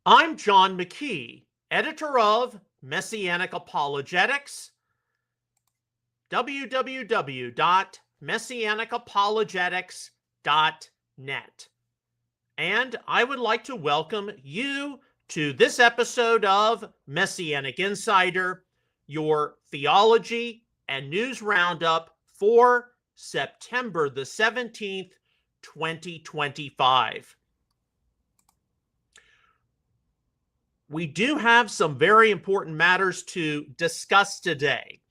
I'm John McKee, editor of Messianic Apologetics, www.messianicapologetics.net. And I would like to welcome you to this episode of Messianic Insider, your theology and news roundup for September the 17th, 2025. We do have some very important matters to discuss today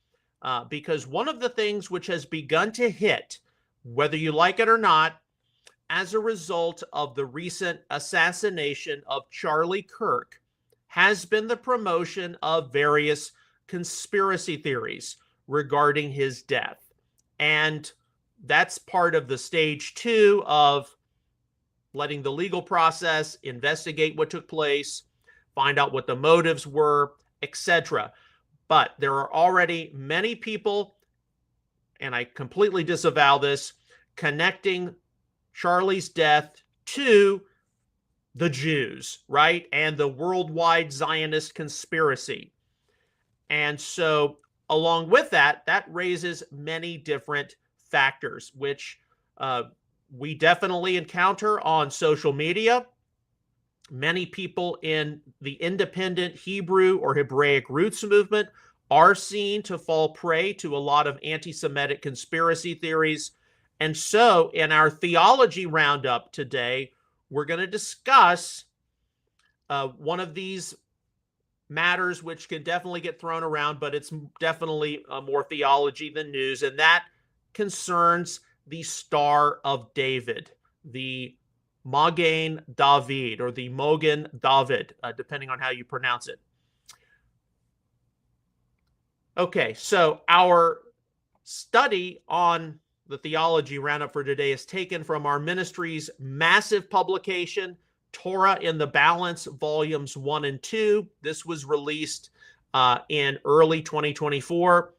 because one of the things which has begun to hit, whether you like it or not, as a result of the recent assassination of Charlie Kirk, has been the promotion of various conspiracy theories regarding his death. And that's part of the stage 2 of letting the legal process investigate what took place, find out what the motives were, etc. But there are already many people, and I completely disavow this, connecting Charlie's death to the Jews, right? And the worldwide Zionist conspiracy. And so along with that, that raises many different factors, which we definitely encounter on social media. Many people in the independent Hebrew or Hebraic roots movement are seen to fall prey to a lot of anti-Semitic conspiracy theories. And so in our theology roundup today, we're going to discuss one of these matters which can definitely get thrown around, but it's definitely more theology than news. And that concerns the Star of David, the Magen David, or the Mogen David, depending on how you pronounce it. Okay, so our study on the theology roundup for today is taken from our ministry's massive publication, Torah in the Balance, Volumes 1 and 2. This was released in early 2024.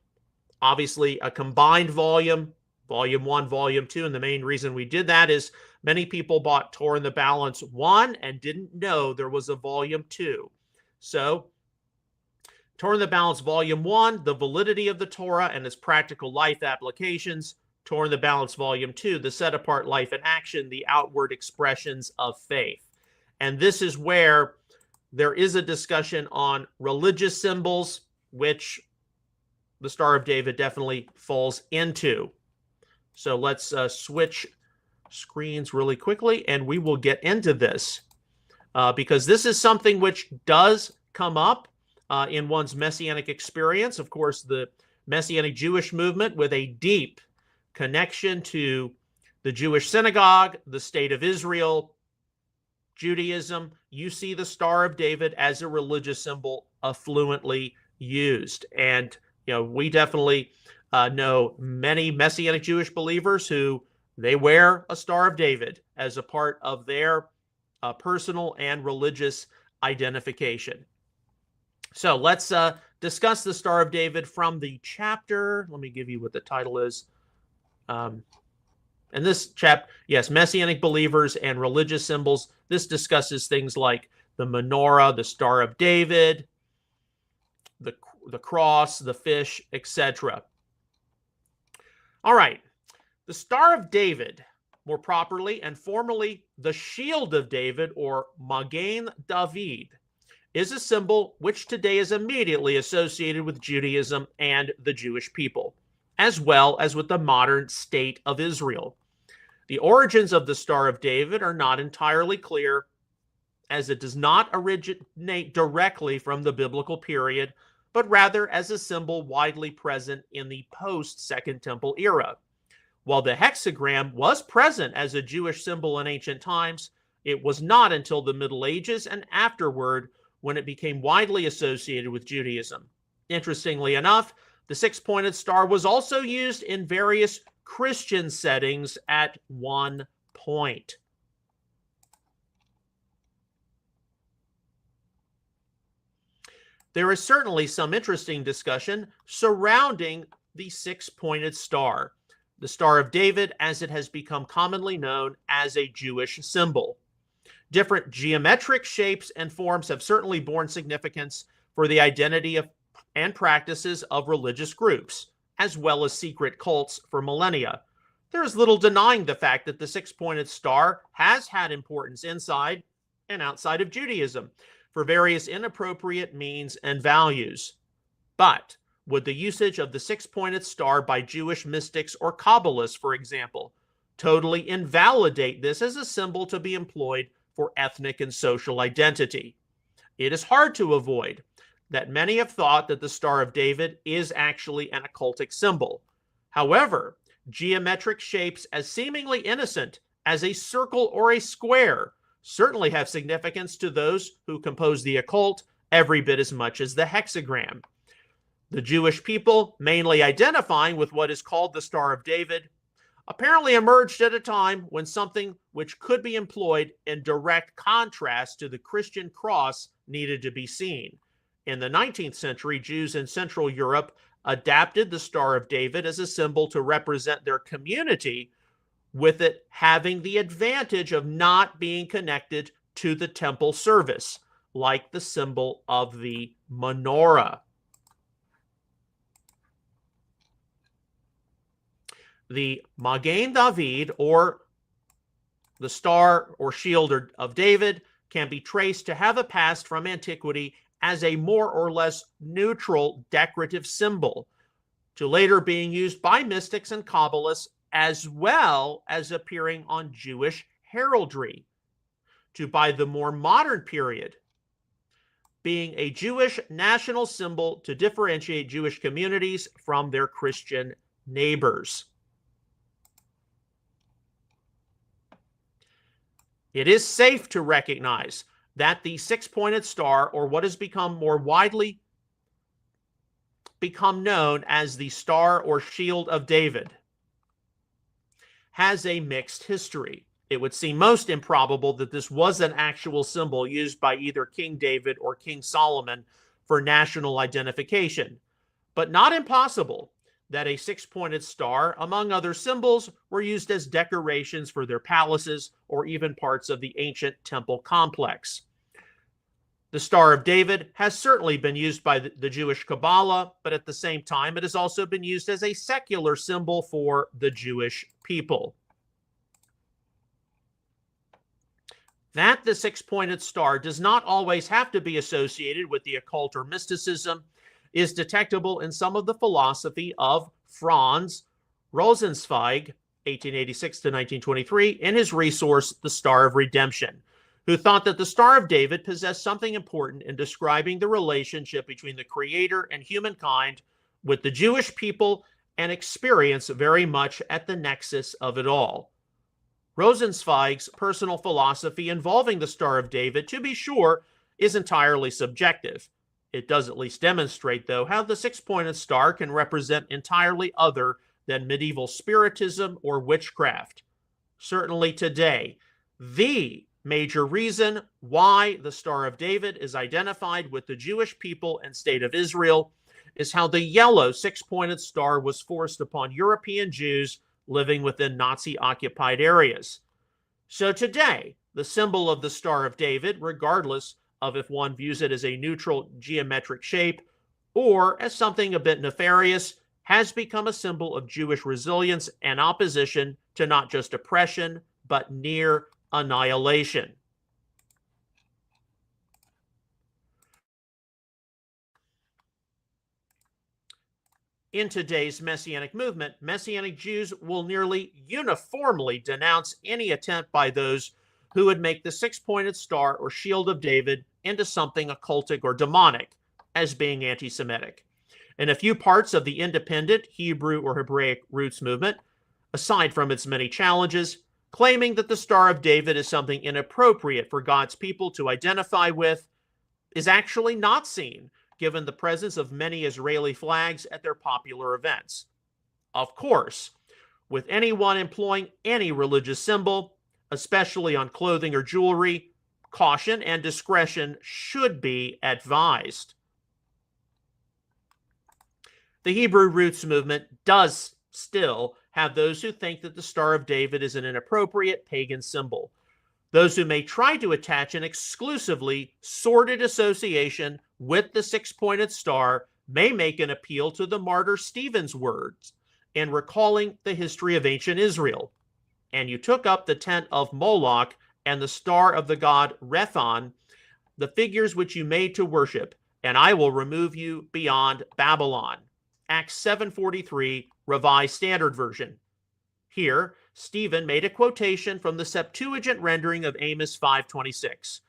Obviously, a combined volume, Volume 1, Volume 2, and the main reason we did that is many people bought Torah in the Balance 1 and didn't know there was a Volume 2. So, Torah in the Balance Volume 1, the validity of the Torah and its practical life applications. Torah in the Balance Volume 2, the set-apart life and action, the outward expressions of faith. And this is where there is a discussion on religious symbols, which the Star of David definitely falls into. So let's switch screens really quickly, and we will get into this because this is something which does come up in one's Messianic experience. Of course, the Messianic Jewish movement with a deep connection to the Jewish synagogue, the state of Israel, Judaism. You see the Star of David as a religious symbol fluently used. And, you know, we definitely know many Messianic Jewish believers who they wear a Star of David as a part of their personal and religious identification. So let's discuss the Star of David from the chapter. Let me give you what the title is. And this chapter, yes, Messianic believers and religious symbols. This discusses things like the menorah, the Star of David, the cross, the fish, etc. All right. The Star of David, more properly and formally the Shield of David, or Magen David, is a symbol which today is immediately associated with Judaism and the Jewish people, as well as with the modern state of Israel. The origins of the Star of David are not entirely clear, as it does not originate directly from the biblical period, but rather as a symbol widely present in the post-Second Temple era. While the hexagram was present as a Jewish symbol in ancient times, it was not until the Middle Ages and afterward when it became widely associated with Judaism. Interestingly enough, the six-pointed star was also used in various Christian settings at one point. There is certainly some interesting discussion surrounding the six-pointed star, the Star of David, as it has become commonly known as a Jewish symbol. Different geometric shapes and forms have certainly borne significance for the identity of and practices of religious groups, as well as secret cults for millennia. There is little denying the fact that the six-pointed star has had importance inside and outside of Judaism for various inappropriate means and values. But would the usage of the six-pointed star by Jewish mystics or Kabbalists, for example, totally invalidate this as a symbol to be employed for ethnic and social identity? It is hard to avoid that many have thought that the Star of David is actually an occultic symbol. However, geometric shapes as seemingly innocent as a circle or a square certainly have significance to those who compose the occult every bit as much as the hexagram. The Jewish people, mainly identifying with what is called the Star of David, apparently emerged at a time when something which could be employed in direct contrast to the Christian cross needed to be seen. In the 19th century, Jews in Central Europe adapted the Star of David as a symbol to represent their community, with it having the advantage of not being connected to the temple service, like the symbol of the menorah. The Magen David, or the Star or Shield of David, can be traced to have a past from antiquity as a more or less neutral decorative symbol, to later being used by mystics and Kabbalists, as well as appearing on Jewish heraldry, to by the more modern period being a Jewish national symbol to differentiate Jewish communities from their Christian neighbors. It is safe to recognize that the six-pointed star, or what has become more widely known as the Star or Shield of David, has a mixed history. It would seem most improbable that this was an actual symbol used by either King David or King Solomon for national identification, but not impossible that a six-pointed star, among other symbols, were used as decorations for their palaces or even parts of the ancient temple complex. The Star of David has certainly been used by the Jewish Kabbalah, but at the same time, it has also been used as a secular symbol for the Jewish people. That the six-pointed star does not always have to be associated with the occult or mysticism is detectable in some of the philosophy of Franz Rosenzweig, 1886 to 1923, in his resource, The Star of Redemption, who thought that the Star of David possessed something important in describing the relationship between the Creator and humankind with the Jewish people and experience very much at the nexus of it all. Rosenzweig's personal philosophy involving the Star of David, to be sure, is entirely subjective. It does at least demonstrate, though, how the six-pointed star can represent entirely other than medieval spiritism or witchcraft. Certainly today, the major reason why the Star of David is identified with the Jewish people and state of Israel is how the yellow six-pointed star was forced upon European Jews living within Nazi-occupied areas. So today, the symbol of the Star of David, regardless of if one views it as a neutral geometric shape or as something a bit nefarious, has become a symbol of Jewish resilience and opposition to not just oppression, but near annihilation. In today's Messianic movement, Messianic Jews will nearly uniformly denounce any attempt by those who would make the six-pointed star or Shield of David into something occultic or demonic as being anti-Semitic. In a few parts of the independent Hebrew or Hebraic roots movement, aside from its many challenges, claiming that the Star of David is something inappropriate for God's people to identify with is actually not seen, given the presence of many Israeli flags at their popular events. Of course, with anyone employing any religious symbol, especially on clothing or jewelry, caution and discretion should be advised. The Hebrew roots movement does still have those who think that the Star of David is an inappropriate pagan symbol. Those who may try to attach an exclusively sordid association with the six-pointed star may make an appeal to the martyr Stephen's words in recalling the history of ancient Israel. And you took up the tent of Moloch and the star of the god Rephan, the figures which you made to worship, and I will remove you beyond Babylon. Acts 7:43, Revised Standard Version. Here, Stephen made a quotation from the Septuagint rendering of Amos 5:26.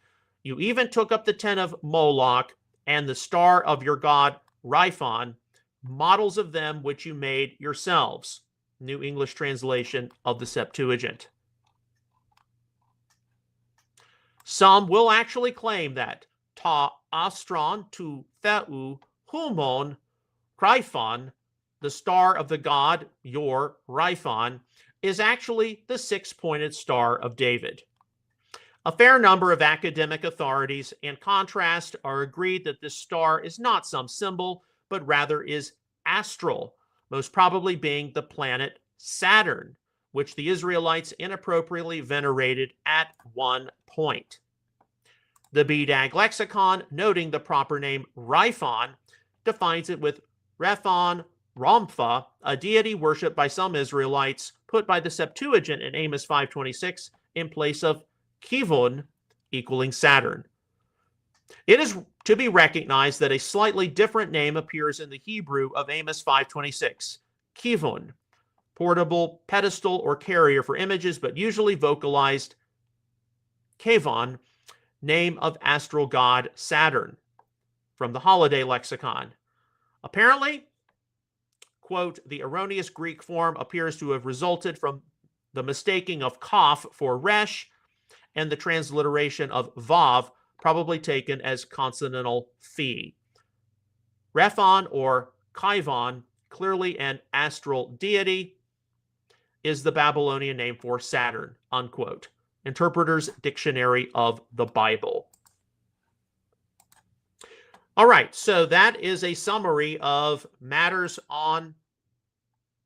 You even took up the tent of Moloch and the star of your god Rephan, models of them which you made yourselves. New English translation of the Septuagint. Some will actually claim that ta astron tu theu humon Rephan, the star of the god, your Rephan, is actually the six-pointed star of David. A fair number of academic authorities, in contrast, are agreed that this star is not some symbol, but rather is astral, most probably being the planet Saturn, which the Israelites inappropriately venerated at one point. The BDAG lexicon, noting the proper name Rephan, defines it with Rephan Rompha, a deity worshipped by some Israelites, put by the Septuagint in Amos 5:26 in place of Kivon, equaling Saturn. It is to be recognized that a slightly different name appears in the Hebrew of Amos 5:26, Kivon, portable pedestal or carrier for images, but usually vocalized Kevon, name of astral god Saturn, from the Holiday Lexicon. Apparently, quote, the erroneous Greek form appears to have resulted from the mistaking of Kaf for Resh and the transliteration of Vav, probably taken as consonantal phi. Rephan or Kivon, clearly an astral deity, is the Babylonian name for Saturn, unquote. Interpreter's Dictionary of the Bible. All right, so that is a summary of matters on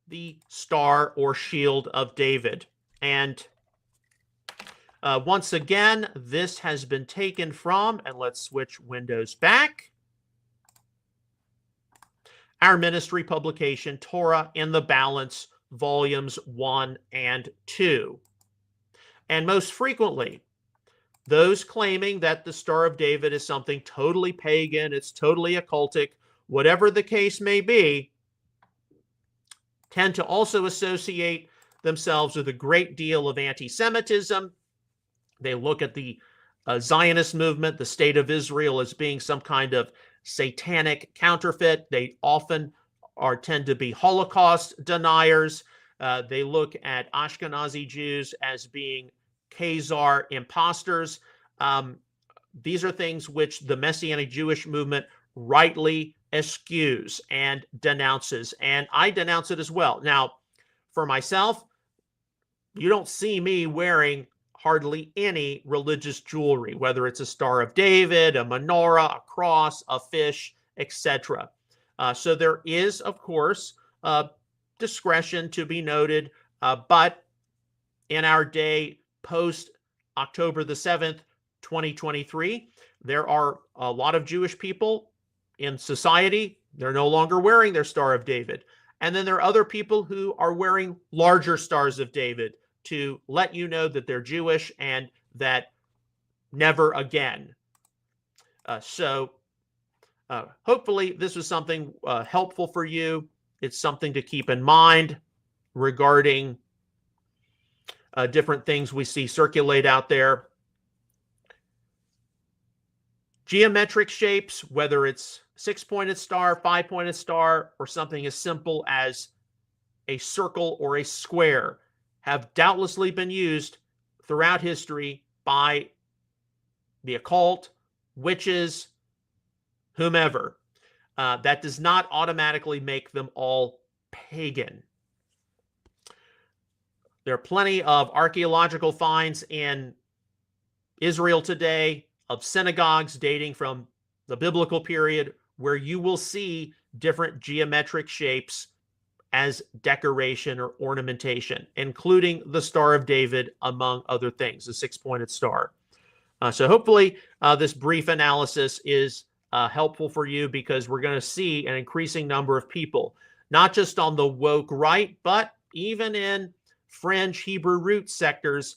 the Star or Shield of David. And once again, this has been taken from, and let's switch windows back, our ministry publication, Torah in the Balance, Volumes 1 and 2. And most frequently, those claiming that the Star of David is something totally pagan, it's totally occultic, whatever the case may be, tend to also associate themselves with a great deal of anti-Semitism. They look at the Zionist movement, the State of Israel, as being some kind of satanic counterfeit. They often tend to be Holocaust deniers. They look at Ashkenazi Jews as being Khazar imposters. These are things which the Messianic Jewish movement rightly eschews and denounces, and I denounce it as well. Now, for myself, you don't see me wearing hardly any religious jewelry, whether it's a Star of David, a menorah, a cross, a fish, etc. So there is, of course, discretion to be noted, but in our day post October the 7th, 2023, there are a lot of Jewish people in society. They're no longer wearing their Star of David. And then there are other people who are wearing larger Stars of David to let you know that they're Jewish and that never again. Hopefully this was something helpful for you. It's something to keep in mind regarding different things we see circulate out there. Geometric shapes, whether it's six-pointed star, five-pointed star, or something as simple as a circle or a square, have doubtlessly been used throughout history by the occult, witches, whomever. That does not automatically make them all pagan. There are plenty of archaeological finds in Israel today of synagogues dating from the biblical period where you will see different geometric shapes as decoration or ornamentation, including the Star of David, among other things, the six-pointed star. So hopefully this brief analysis is helpful for you, because we're going to see an increasing number of people, not just on the woke right, but even in fringe Hebrew root sectors,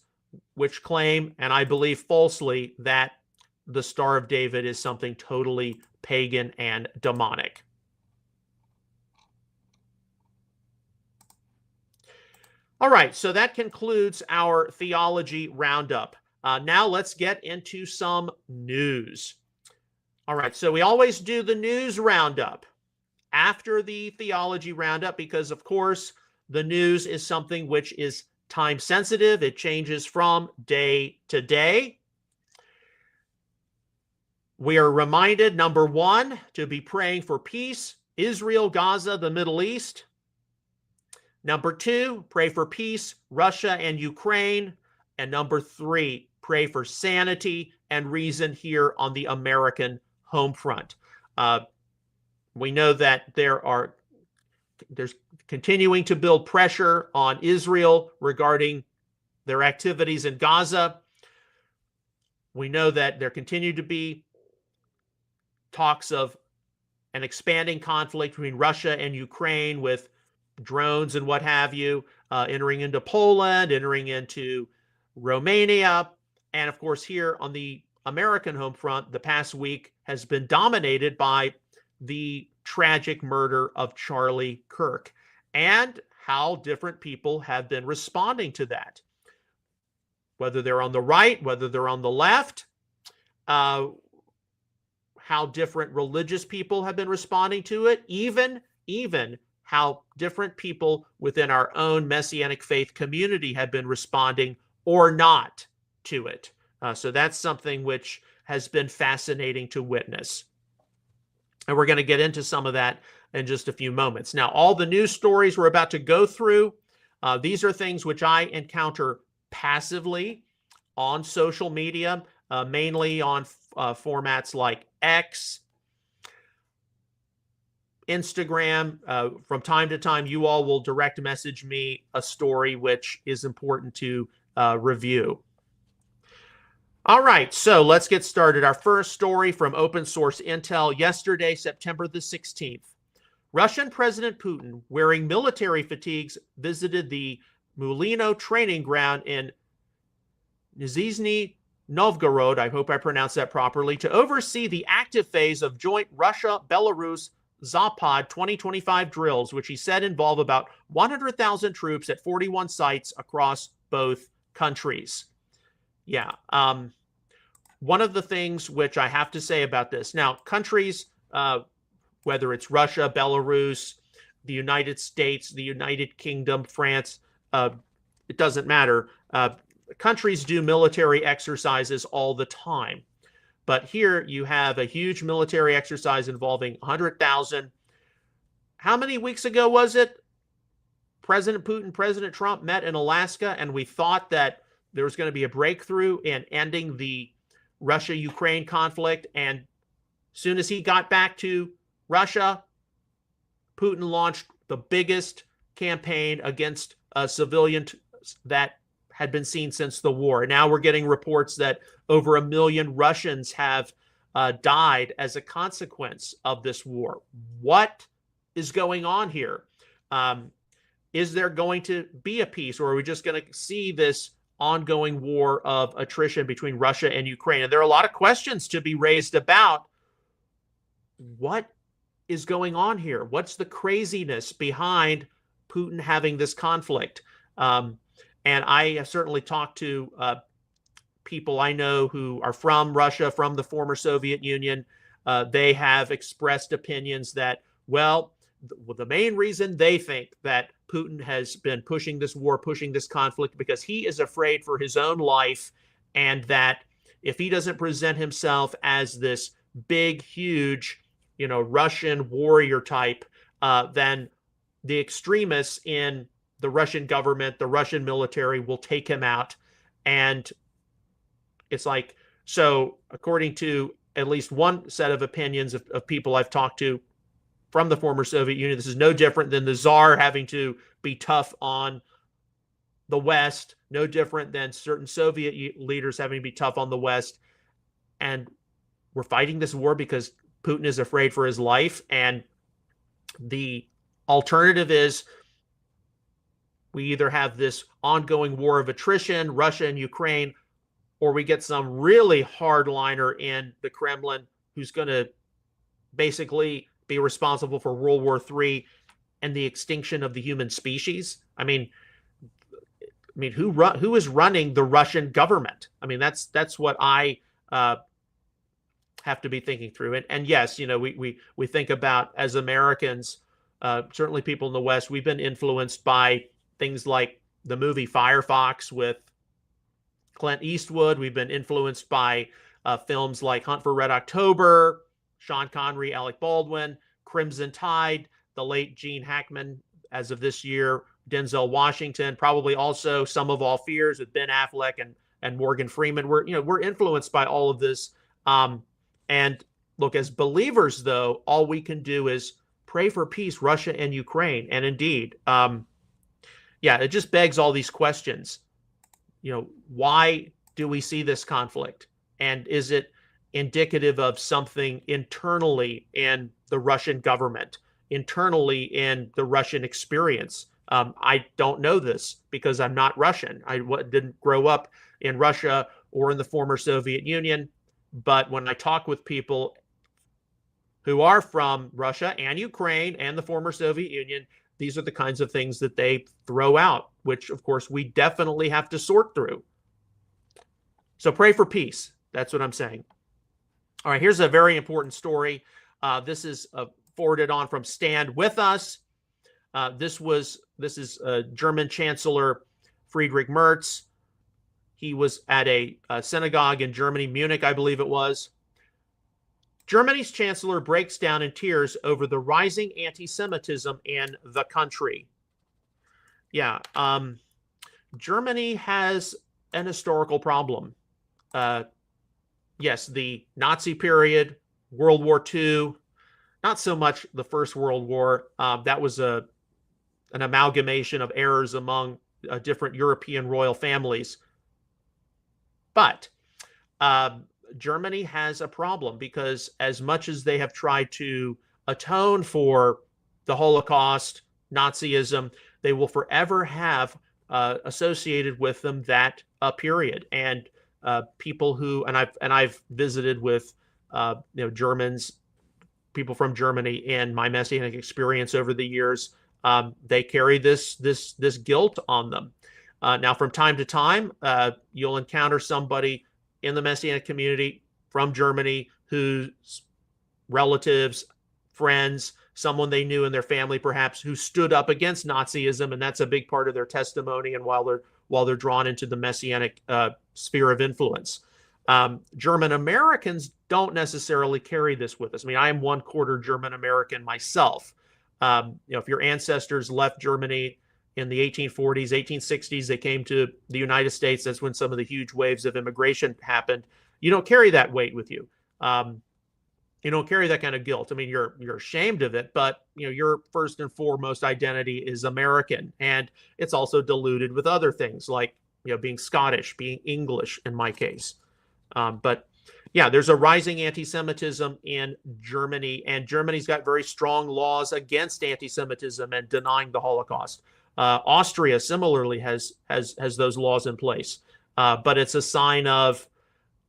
which claim, and I believe falsely, that the Star of David is something totally pagan and demonic. All right, so that concludes our theology roundup. Now let's get into some news. All right, so we always do the news roundup after the theology roundup, because, of course, the news is something which is time sensitive. It changes from day to day. We are reminded, number one, to be praying for peace, Israel, Gaza, the Middle East. Number two, pray for peace, Russia and Ukraine. And number three, pray for sanity and reason here on the American home front. We know that there's continuing to build pressure on Israel regarding their activities in Gaza. We know that there continue to be talks of an expanding conflict between Russia and Ukraine, with drones and what have you, entering into Poland, entering into Romania. And of course, here on the American home front, the past week has been dominated by the tragic murder of Charlie Kirk, and how different people have been responding to that, whether they're on the right, whether they're on the left, how different religious people have been responding to it, even how different people within our own Messianic faith community have been responding or not to it. So that's something which has been fascinating to witness. And we're going to get into some of that in just a few moments. Now, all the news stories we're about to go through, these are things which I encounter passively on social media, mainly on formats like X, Instagram. From time to time, you all will direct message me a story which is important to review. All right, so let's get started. Our first story from Open Source Intel, yesterday, September the 16th. Russian President Putin, wearing military fatigues, visited the Mulino training ground in Nizhny Novgorod, I hope I pronounced that properly, to oversee the active phase of joint Russia-Belarus Zapad 2025 drills, which he said involve about 100,000 troops at 41 sites across both countries. Yeah. One of the things which I have to say about this, now, countries, whether it's Russia, Belarus, the United States, the United Kingdom, France, it doesn't matter. Countries do military exercises all the time. But here you have a huge military exercise involving 100,000. How many weeks ago was it? President Putin, President Trump met in Alaska, and we thought that there was going to be a breakthrough in ending the Russia-Ukraine conflict. And as soon as he got back to Russia, Putin launched the biggest campaign against civilians that had been seen since the war. Now we're getting reports that over 1 million Russians have died as a consequence of this war. What is going on here? Is there going to be a peace, or are we just going to see this ongoing war of attrition between Russia and Ukraine? And there are a lot of questions to be raised about what is going on here. What's the craziness behind Putin having this conflict? And I have certainly talked to people I know who are from Russia, from the former Soviet Union. They have expressed opinions that, well, the main reason they think that Putin has been pushing this war, pushing this conflict, because he is afraid for his own life, and that if he doesn't present himself as this big, huge, Russian warrior type, then the extremists in the Russian government, the Russian military, will take him out. And it's like, so according to at least one set of opinions of people I've talked to, from the former Soviet Union. This is no different than the Tsar having to be tough on the West, no different than certain Soviet leaders having to be tough on the West. And we're fighting this war because Putin is afraid for his life. And the alternative is we either have this ongoing war of attrition, Russia and Ukraine, or we get some really hardliner in the Kremlin who's going to basically be responsible for World War III and the extinction of the human species. I mean, who is running the Russian government? I mean, that's what I have to be thinking through. And yes, you know, we think about, as Americans, certainly people in the West, we've been influenced by things like the movie Firefox with Clint Eastwood. We've been influenced by films like Hunt for Red October, Sean Connery, Alec Baldwin, Crimson Tide, the late Gene Hackman, as of this year, Denzel Washington, probably also Sum of All Fears with Ben Affleck and Morgan Freeman. We're influenced by all of this. And look, as believers, though, all we can do is pray for peace, Russia and Ukraine. And indeed, it just begs all these questions. You know, why do we see this conflict? And is it indicative of something internally in the Russian government, internally in the Russian experience? I don't know this because I'm not Russian. I didn't grow up in Russia or in the former Soviet Union. But when I talk with people who are from Russia and Ukraine and the former Soviet Union, these are the kinds of things that they throw out, which, of course, we definitely have to sort through. So pray for peace. That's what I'm saying. All right, here's a very important story. This is forwarded on from Stand With Us. This is German Chancellor Friedrich Merz. He was at a synagogue in Germany, Munich, I believe it was. Germany's chancellor breaks down in tears over the rising anti-Semitism in the country. Yeah, Germany has an historical problem. Yes, the Nazi period, World War II, not so much the First World War. That was an amalgamation of errors among different European royal families. But Germany has a problem because as much as they have tried to atone for the Holocaust, Nazism, they will forever have associated with them that period. And people who, and I've visited with Germans, people from Germany in my Messianic experience over the years. They carry this guilt on them. Now, from time to time, you'll encounter somebody in the Messianic community from Germany whose relatives, friends, someone they knew in their family, perhaps, who stood up against Nazism, and that's a big part of their testimony. And while they're drawn into the Messianic sphere of influence, German Americans don't necessarily carry this with us. I mean, I am 1/4 German American myself. If your ancestors left Germany in the 1840s, 1860s, they came to the United States. That's when some of the huge waves of immigration happened. You don't carry that weight with you. You don't carry that kind of guilt. I mean, you're ashamed of it, but your first and foremost identity is American, and it's also diluted with other things like being Scottish, being English in my case. But yeah, there's a rising anti-Semitism in Germany, and Germany's got very strong laws against anti-Semitism and denying the Holocaust. Austria similarly has those laws in place, but it's a sign of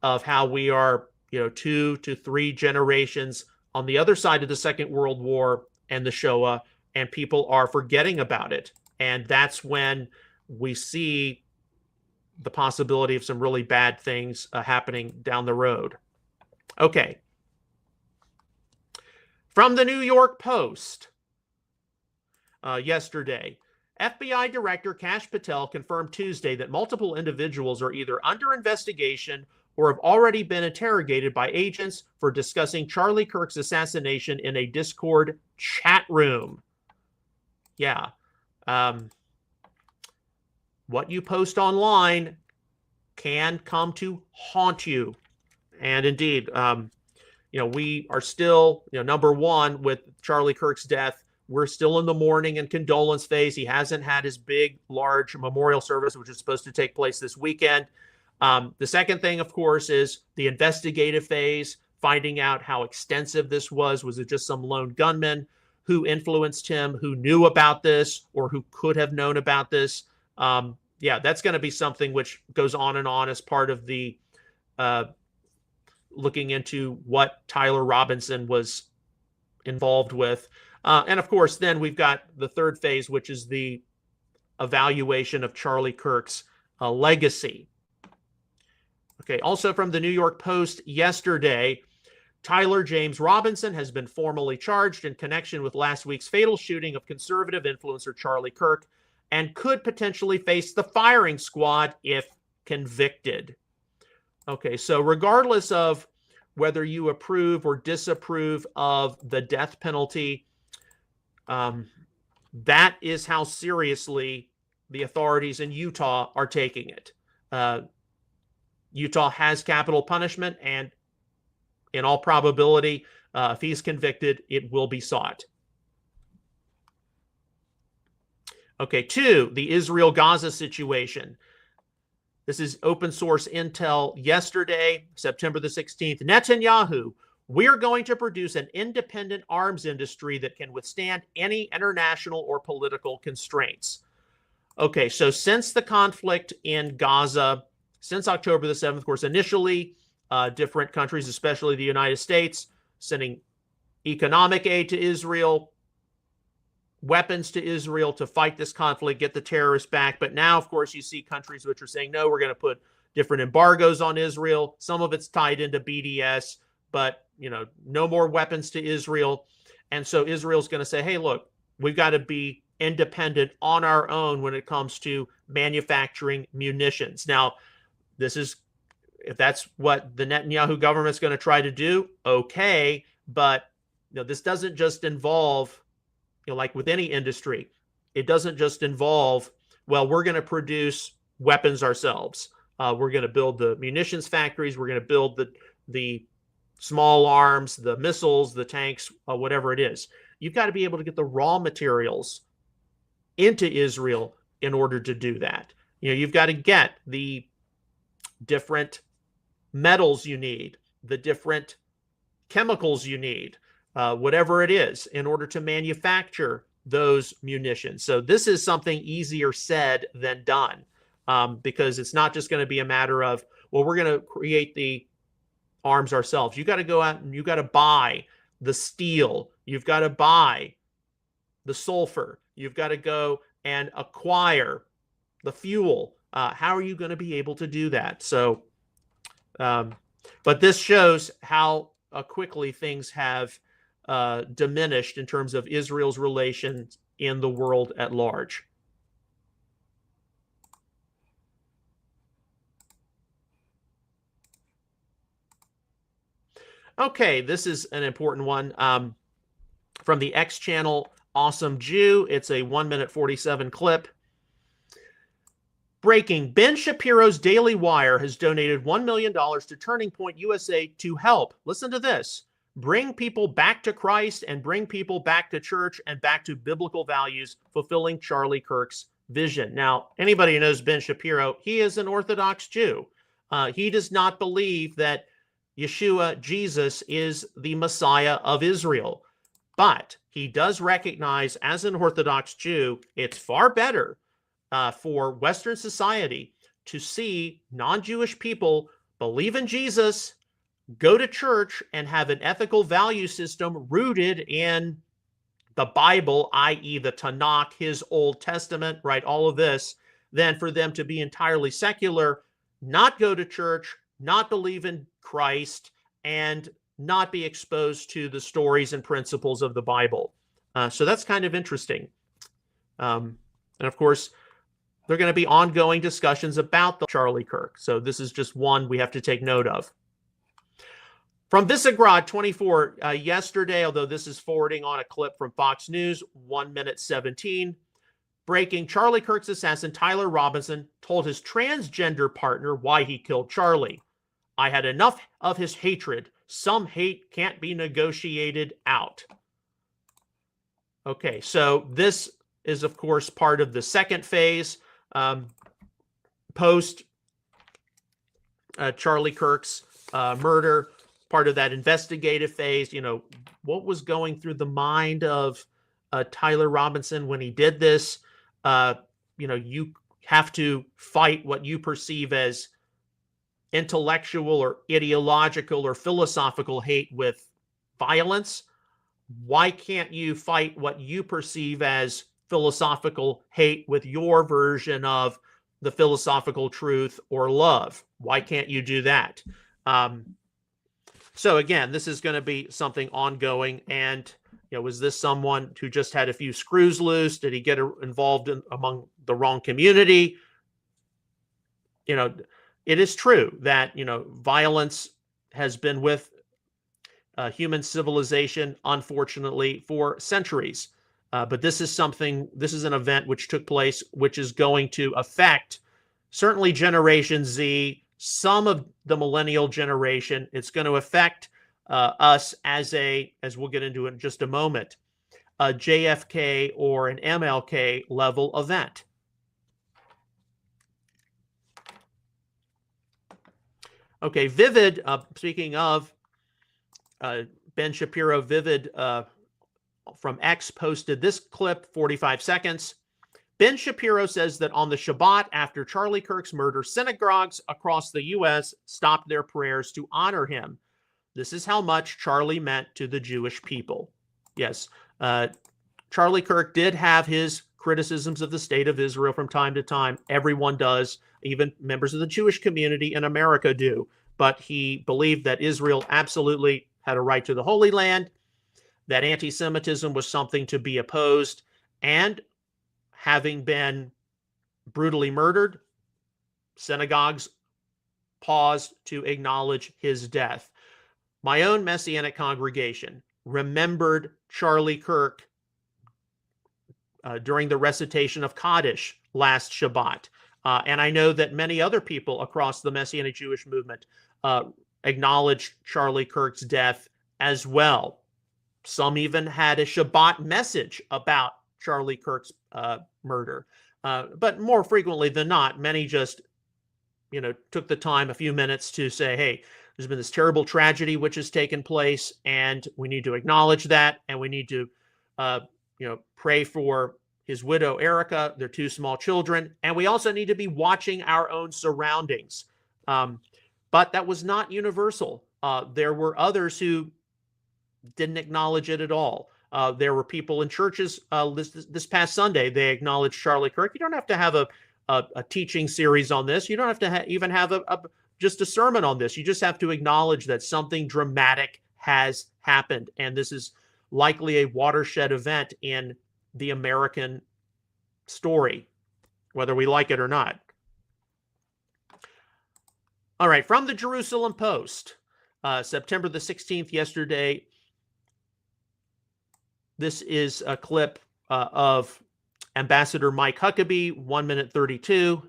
how we are 2 to 3 generations on the other side of the Second World War and the Shoah, and people are forgetting about it. And that's when we see the possibility of some really bad things happening down the road. Okay. From the New York Post yesterday, FBI Director Kash Patel confirmed Tuesday that multiple individuals are either under investigation or have already been interrogated by agents for discussing Charlie Kirk's assassination in a Discord chat room. Yeah. What you post online can come to haunt you. And indeed, we are still, number one, with Charlie Kirk's death, we're still in the mourning and condolence phase. He hasn't had his big, large memorial service, which is supposed to take place this weekend. The second thing, of course, is the investigative phase, finding out how extensive this was. Was it just some lone gunman? Who influenced him? Who knew about this, or who could have known about this? Yeah, that's going to be something which goes on and on as part of the looking into what Tyler Robinson was involved with. And of course, then we've got the third phase, which is the evaluation of Charlie Kirk's legacy. Okay, also from the New York Post yesterday, Tyler James Robinson has been formally charged in connection with last week's fatal shooting of conservative influencer Charlie Kirk and could potentially face the firing squad if convicted. Okay, so regardless of whether you approve or disapprove of the death penalty, that is how seriously the authorities in Utah are taking it. Utah has capital punishment, and in all probability, if he's convicted, it will be sought. Okay, 2, the Israel-Gaza situation. This is open source intel yesterday, September the 16th. Netanyahu, we're going to produce an independent arms industry that can withstand any international or political constraints. Okay, so since the conflict in Gaza, since October the 7th, of course, initially, different countries, especially the United States, sending economic aid to Israel, weapons to Israel to fight this conflict, get the terrorists back. But now, of course, you see countries which are saying, no, we're going to put different embargoes on Israel. Some of it's tied into BDS, but, no more weapons to Israel. And so Israel's going to say, hey, look, we've got to be independent on our own when it comes to manufacturing munitions. Now, if that's what the Netanyahu government's going to try to do, okay. But this doesn't just involve, like with any industry, it doesn't just involve, well, we're going to produce weapons ourselves. We're going to build the munitions factories. We're going to build the small arms, the missiles, the tanks, whatever it is. You've got to be able to get the raw materials into Israel in order to do that. You've got to get the different metals you need, the different chemicals you need, whatever it is, in order to manufacture those munitions. So this is something easier said than done, because it's not just going to be a matter of, well, we're going to create the arms ourselves. You got to go out and you got to buy the steel. You've got to buy the sulfur. You've got to go and acquire the fuel. How are you going to be able to do that? So, but this shows how quickly things have diminished in terms of Israel's relations in the world at large. Okay, this is an important one from the X channel, Awesome Jew. It's a 1 minute 47 clip. Breaking, Ben Shapiro's Daily Wire has donated $1 million to Turning Point USA to help, listen to this, bring people back to Christ and bring people back to church and back to biblical values, fulfilling Charlie Kirk's vision. Now, anybody who knows Ben Shapiro, he is an Orthodox Jew. He does not believe that Yeshua, Jesus, is the Messiah of Israel. But he does recognize, as an Orthodox Jew, it's far better for Western society to see non-Jewish people believe in Jesus, go to church, and have an ethical value system rooted in the Bible, i.e. the Tanakh, his Old Testament, right, all of this, than for them to be entirely secular, not go to church, not believe in Christ, and not be exposed to the stories and principles of the Bible. So that's kind of interesting. And of course, there are going to be ongoing discussions about the Charlie Kirk. So this is just one we have to take note of. From Visegrad 24 yesterday, although this is forwarding on a clip from Fox News, 1 minute 17. Breaking, Charlie Kirk's assassin, Tyler Robinson, told his transgender partner why he killed Charlie. I had enough of his hatred Some hate can't be negotiated out. Okay, so this is, of course, part of the second phase, post Charlie Kirk's murder, part of that investigative phase. What was going through the mind of Tyler Robinson when he did this? You have to fight what you perceive as intellectual or ideological or philosophical hate with violence. Why can't you fight what you perceive as philosophical hate with your version of the philosophical truth or love? Why can't you do that? So again, this is going to be something ongoing. And was this someone who just had a few screws loose? Did he get involved among the wrong community? It is true that violence has been with human civilization, unfortunately, for centuries. But this is an event which took place, which is going to affect certainly Generation Z, some of the millennial generation. It's going to affect us as we'll get into in just a moment, a JFK or an MLK level event. Okay, Vivid, speaking of Ben Shapiro, Vivid from X posted this clip, 45 seconds. Ben Shapiro says that on the Shabbat after Charlie Kirk's murder, synagogues across the U.S. stopped their prayers to honor him. This is how much Charlie meant to the Jewish people. Yes, Charlie Kirk did have his criticisms of the state of Israel from time to time. Everyone does. Even members of the Jewish community in America do. But he believed that Israel absolutely had a right to the Holy Land, that anti-Semitism was something to be opposed, and having been brutally murdered, synagogues paused to acknowledge his death. My own Messianic congregation remembered Charlie Kirk during the recitation of Kaddish last Shabbat. And I know that many other people across the Messianic Jewish movement acknowledged Charlie Kirk's death as well. Some even had a Shabbat message about Charlie Kirk's murder. But more frequently than not, many just, took the time, a few minutes, to say, hey, there's been this terrible tragedy which has taken place, and we need to acknowledge that, and we need to, pray for his widow, Erica, their two small children, and we also need to be watching our own surroundings. But that was not universal. There were others who didn't acknowledge it at all. There were people in churches this past Sunday, they acknowledged Charlie Kirk. You don't have to have a teaching series on this. You don't have to even have just a sermon on this. You just have to acknowledge that something dramatic has happened. And this is likely a watershed event in the American story, whether we like it or not. All right, from the Jerusalem Post, September the 16th, yesterday. This is a clip of Ambassador Mike Huckabee, 1 minute 32.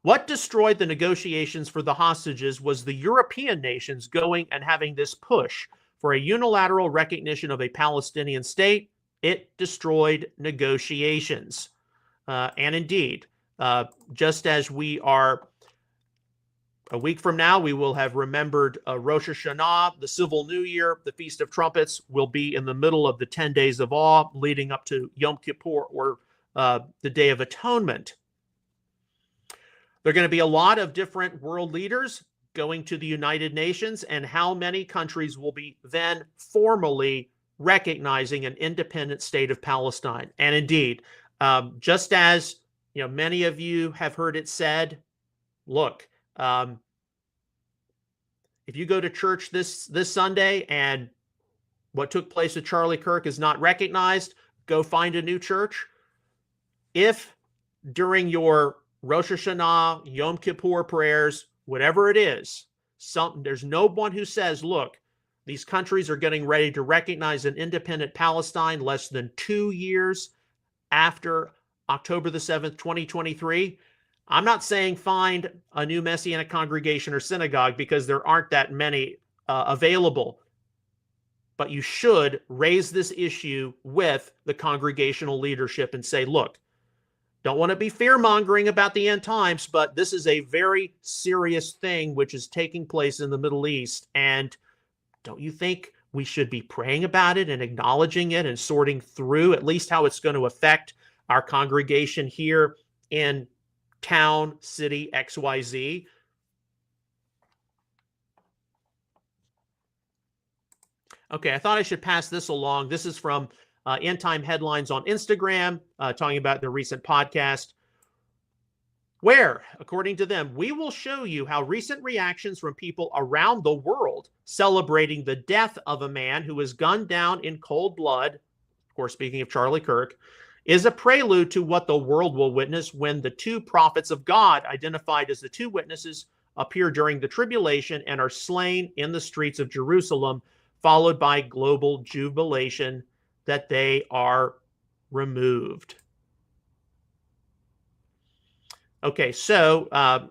What destroyed the negotiations for the hostages was the European nations going and having this push for a unilateral recognition of a Palestinian state. It destroyed negotiations. And indeed, just as we are a week from now, we will have remembered Rosh Hashanah, the Civil New Year, the Feast of Trumpets will be in the middle of the 10 days of awe leading up to Yom Kippur, or the Day of Atonement. There are going to be a lot of different world leaders going to the United Nations, and how many countries will be then formally recognizing an independent state of Palestine. And indeed, just as many of you have heard it said, look, if you go to church this Sunday and what took place with Charlie Kirk is not recognized, go find a new church. If during your Rosh Hashanah, Yom Kippur prayers, whatever it is, there's no one who says, look, these countries are getting ready to recognize an independent Palestine less than 2 years after October the 7th, 2023. I'm not saying find a new Messianic congregation or synagogue, because there aren't that many available. But you should raise this issue with the congregational leadership and say, look, don't want to be fear-mongering about the end times, but this is a very serious thing which is taking place in the Middle East. And don't you think we should be praying about it and acknowledging it and sorting through at least how it's going to affect our congregation here in town, city, XYZ? Okay, I thought I should pass this along. This is from End Time Headlines on Instagram, talking about the recent podcast, where, according to them, we will show you how recent reactions from people around the world celebrating the death of a man who was gunned down in cold blood, of course, speaking of Charlie Kirk, is a prelude to what the world will witness when the two prophets of God, identified as the two witnesses, appear during the tribulation and are slain in the streets of Jerusalem, followed by global jubilation that they are removed. Okay, so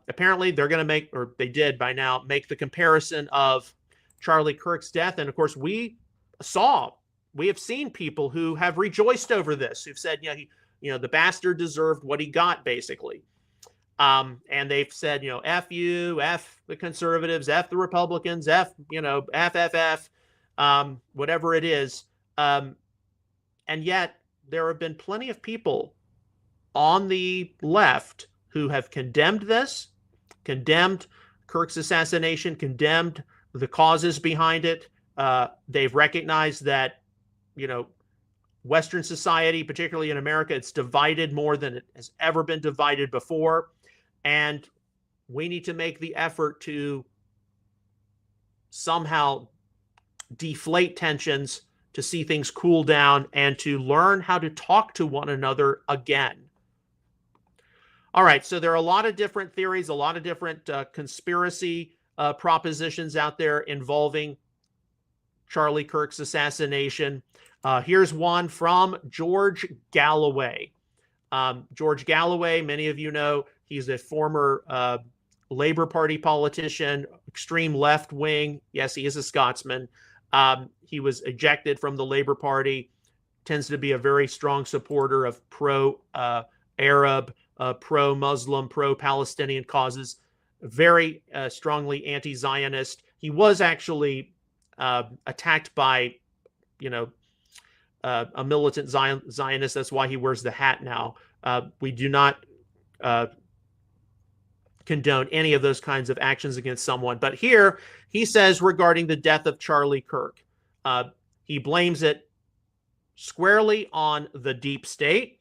apparently they're going to make, or they did by now, make the comparison of Charlie Kirk's death. And of course, we have seen people who have rejoiced over this, who've said, the bastard deserved what he got, basically. And they've said, F you, F the conservatives, F the Republicans, F, whatever it is. And yet there have been plenty of people on the left who have condemned this, condemned Kirk's assassination, condemned the causes behind it. They've recognized that, Western society, particularly in America, it's divided more than it has ever been divided before. And we need to make the effort to somehow deflate tensions, to see things cool down, and to learn how to talk to one another again. All right, so there are a lot of different theories, a lot of different conspiracy propositions out there involving Charlie Kirk's assassination. Here's one from George Galloway. George Galloway, many of you know, he's a former Labour Party politician, extreme left wing. Yes, he is a Scotsman. He was ejected from the Labour Party, tends to be a very strong supporter of pro-Arab, pro-Muslim, pro-Palestinian causes, very strongly anti-Zionist. He was actually attacked by, a militant Zionist. That's why he wears the hat now. We do not condone any of those kinds of actions against someone. But here he says regarding the death of Charlie Kirk, he blames it squarely on the deep state.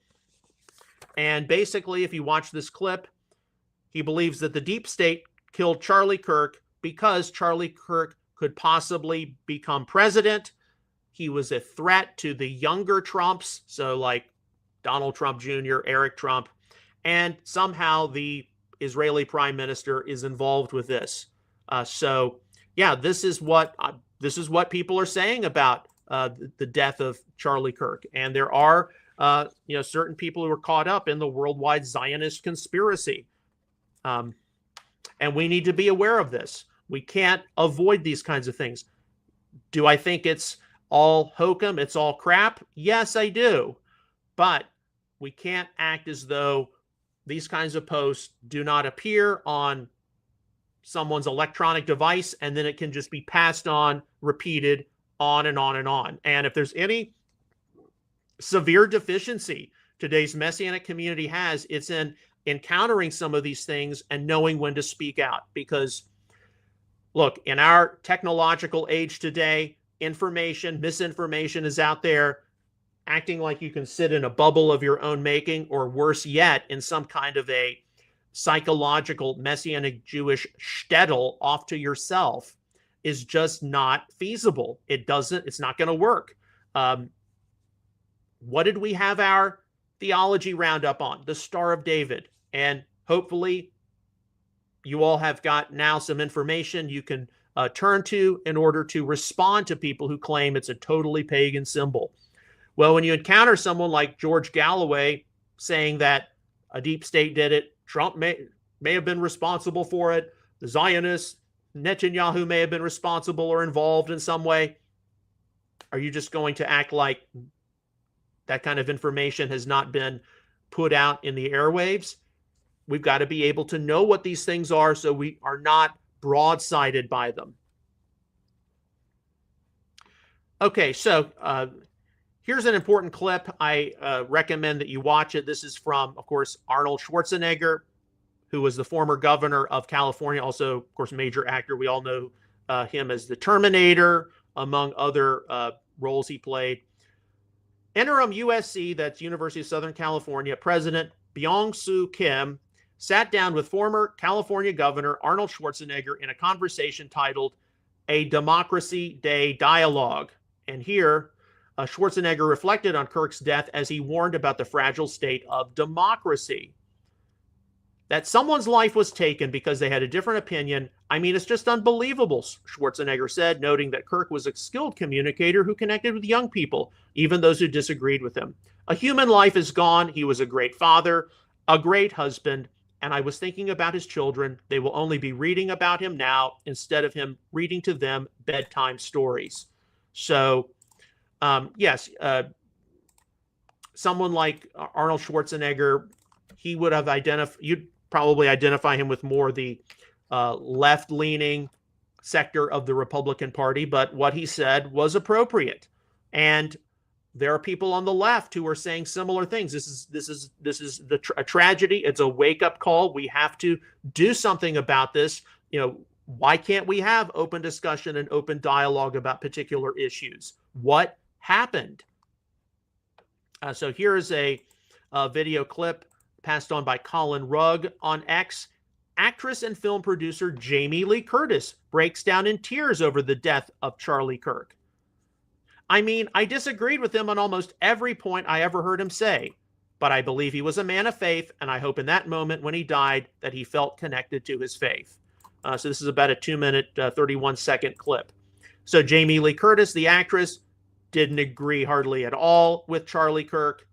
And basically, if you watch this clip, he believes that the deep state killed Charlie Kirk because Charlie Kirk could possibly become president. He was a threat to the younger Trumps, so like Donald Trump Jr., Eric Trump, and somehow the Israeli prime minister is involved with this. So yeah, this is what people are saying about the death of Charlie Kirk. And there are certain people who are caught up in the worldwide Zionist conspiracy. And we need to be aware of this. We can't avoid these kinds of things. Do I think it's all hokum? It's all crap? Yes, I do. But we can't act as though these kinds of posts do not appear on someone's electronic device and then it can just be passed on, repeated, on and on and on. And if there's any severe deficiency today's Messianic community has, it's in encountering some of these things and knowing when to speak out. Because look, in our technological age today, information, misinformation is out there, acting like you can sit in a bubble of your own making, or worse yet, in some kind of a psychological Messianic Jewish shtetl off to yourself, is just not feasible. It's not going to work. What did we have our theology roundup on? The Star of David. And hopefully you all have got now some information you can turn to in order to respond to people who claim it's a totally pagan symbol. Well, when you encounter someone like George Galloway saying that a deep state did it, Trump may have been responsible for it, the Zionists, Netanyahu may have been responsible or involved in some way? Are you just going to act like that kind of information has not been put out in the airwaves? We've got to be able to know what these things are so we are not broadsided by them. Okay, so here's an important clip. I recommend that you watch it. This is from, of course, Arnold Schwarzenegger, who was the former governor of California, also, of course, major actor. We all know him as the Terminator, among other roles he played. Interim USC, that's University of Southern California, President Byung-Soo Kim sat down with former California Governor Arnold Schwarzenegger in a conversation titled A Democracy Day Dialogue. And here, Schwarzenegger reflected on Kirk's death as he warned about the fragile state of democracy. That someone's life was taken because they had a different opinion, I mean, it's just unbelievable, Schwarzenegger said, noting that Kirk was a skilled communicator who connected with young people, even those who disagreed with him. A human life is gone. He was a great father, a great husband, and I was thinking about his children. They will only be reading about him now instead of him reading to them bedtime stories. So, yes, someone like Arnold Schwarzenegger, he would have you'd probably identify him with more the left-leaning sector of the Republican Party, but what he said was appropriate. And there are people on the left who are saying similar things. This is a tragedy. It's a wake-up call. We have to do something about this. You know, why can't we have open discussion and open dialogue about particular issues? What happened? So here is a video clip passed on by Colin Rugg on X. Actress and film producer Jamie Lee Curtis breaks down in tears over the death of Charlie Kirk. I mean, I disagreed with him on almost every point I ever heard him say, but I believe he was a man of faith, and I hope in that moment when he died that he felt connected to his faith. So this is about a 2-minute, 31-second clip. So Jamie Lee Curtis, the actress, didn't agree hardly at all with Charlie Kirk,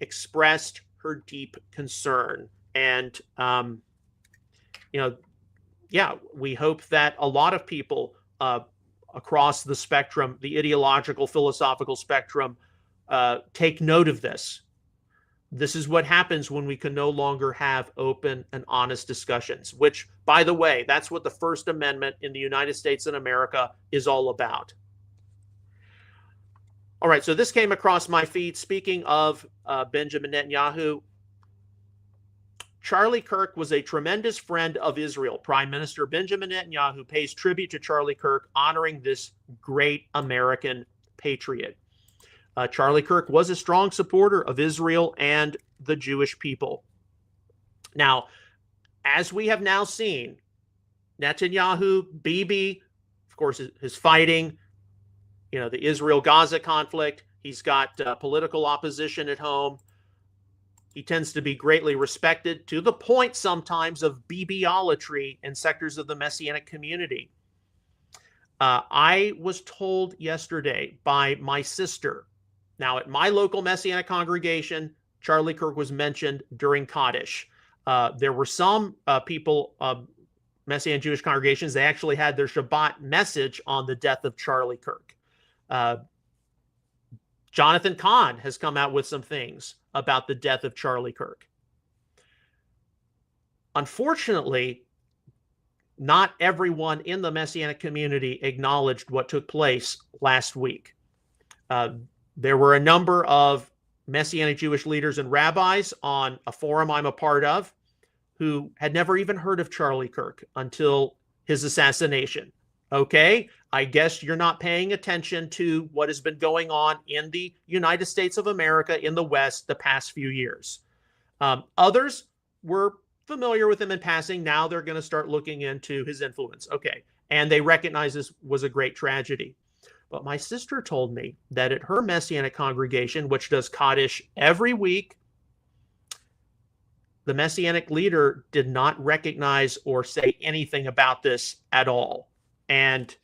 expressed her deep concern. And, you know, yeah, we hope that a lot of people across the spectrum, the ideological, philosophical spectrum, take note of this. This is what happens when we can no longer have open and honest discussions, which, by the way, that's what the First Amendment in the United States and America is all about. All right, so this came across my feed. Speaking of Benjamin Netanyahu, Charlie Kirk was a tremendous friend of Israel. Prime Minister Benjamin Netanyahu pays tribute to Charlie Kirk, honoring this great American patriot. Charlie Kirk was a strong supporter of Israel and the Jewish people. Now, as we have now seen, Netanyahu, Bibi, of course, is fighting, you know, the Israel-Gaza conflict. He's got political opposition at home. He tends to be greatly respected to the point sometimes of Bibiolatry in sectors of the Messianic community. I was told yesterday by my sister, now at my local Messianic congregation, Charlie Kirk was mentioned during Kaddish. There were some people, Messianic Jewish congregations, they actually had their Shabbat message on the death of Charlie Kirk. Jonathan Cahn has come out with some things about the death of Charlie Kirk. Unfortunately, not everyone in the Messianic community acknowledged what took place last week. There were a number of Messianic Jewish leaders and rabbis on a forum I'm a part of who had never even heard of Charlie Kirk until his assassination. Okay, I guess you're not paying attention to what has been going on in the United States of America, in the West, the past few years. Others were familiar with him in passing. Now they're going to start looking into his influence. Okay, and they recognize this was a great tragedy. But my sister told me that at her Messianic congregation, which does Kaddish every week, the Messianic leader did not recognize or say anything about this at all. And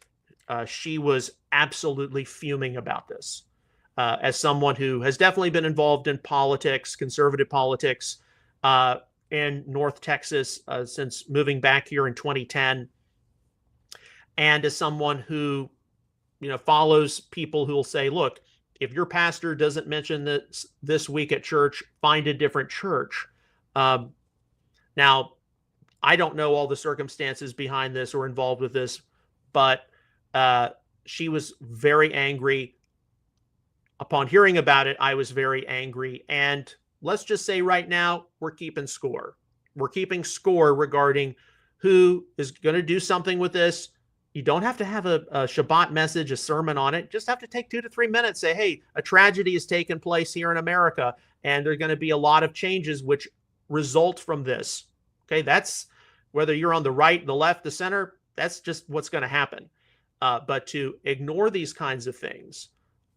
she was absolutely fuming about this. As someone who has definitely been involved in politics, conservative politics, in North Texas since moving back here in 2010, and as someone who, follows people who will say, look, if your pastor doesn't mention this week at church, find a different church. Now, I don't know all the circumstances behind this or involved with this, but she was very angry. Upon hearing about it, I was very angry. And let's just say right now, we're keeping score. We're keeping score regarding who is going to do something with this. You don't have to have a Shabbat message, a sermon on it. Just have to take 2 to 3 minutes. Say, hey, a tragedy has taken place here in America, and there are going to be a lot of changes which result from this. Okay, that's whether you're on the right, the left, the center, that's just what's going to happen. But to ignore these kinds of things,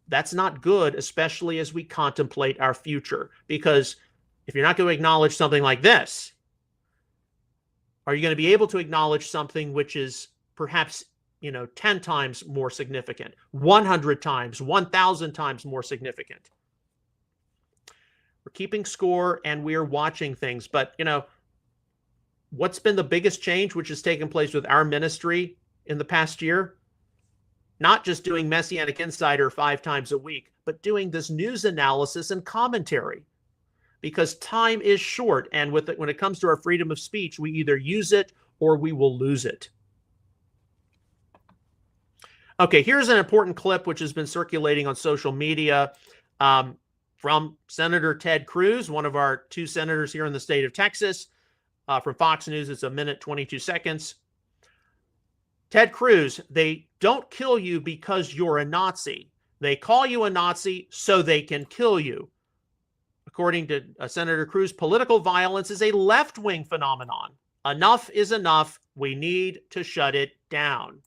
that's not good, especially as we contemplate our future. Because if you're not going to acknowledge something like this, are you going to be able to acknowledge something which is perhaps 10 times more significant, 100 times, 1,000 times more significant? We're keeping score and we're watching things. But, what's been the biggest change which has taken place with our ministry in the past year? Not just doing Messianic Insider 5 times a week, but doing this news analysis and commentary. Because time is short, and when it comes to our freedom of speech, we either use it or we will lose it. Okay, here's an important clip which has been circulating on social media from Senator Ted Cruz, one of our 2 senators here in the state of Texas. From Fox News, it's 1 minute, 22 seconds. Ted Cruz, they don't kill you because you're a Nazi. They call you a Nazi so they can kill you. According to Senator Cruz, political violence is a left-wing phenomenon. Enough is enough. We need to shut it down.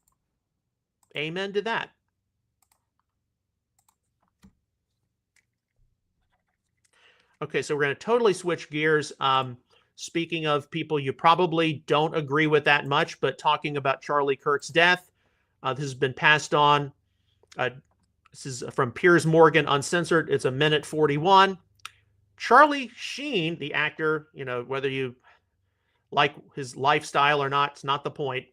Amen to that. Okay, so we're going to totally switch gears. Speaking of people you probably don't agree with that much, but talking about Charlie Kirk's death, this has been passed on. This is from Piers Morgan Uncensored. It's 1 minute 41. Charlie Sheen, the actor, whether you like his lifestyle or not, it's not the point,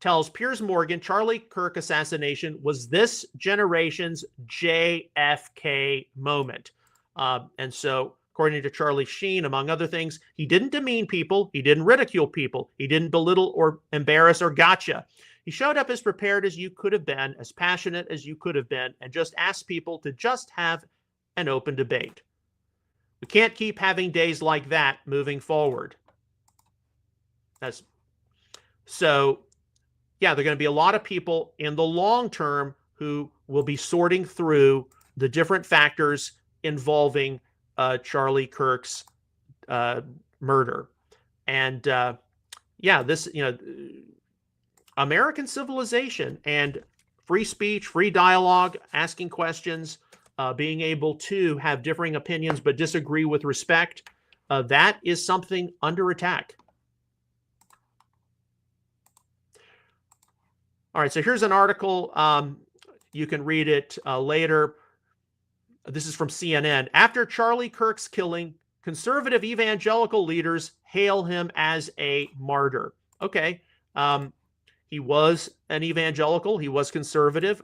tells Piers Morgan Charlie Kirk assassination was this generation's JFK moment. And so, according to Charlie Sheen, among other things, he didn't demean people. He didn't ridicule people. He didn't belittle or embarrass or gotcha. He showed up as prepared as you could have been, as passionate as you could have been, and just asked people to just have an open debate. We can't keep having days like that moving forward. So, yeah, there are going to be a lot of people in the long term who will be sorting through the different factors involving Charlie Kirk's murder. And this, American civilization and free speech, free dialogue, asking questions, being able to have differing opinions but disagree with respect, that is something under attack. All right, so here's an article. You can read it later. This is from CNN. After Charlie Kirk's killing, conservative evangelical leaders hail him as a martyr. Okay. He was an evangelical. He was conservative.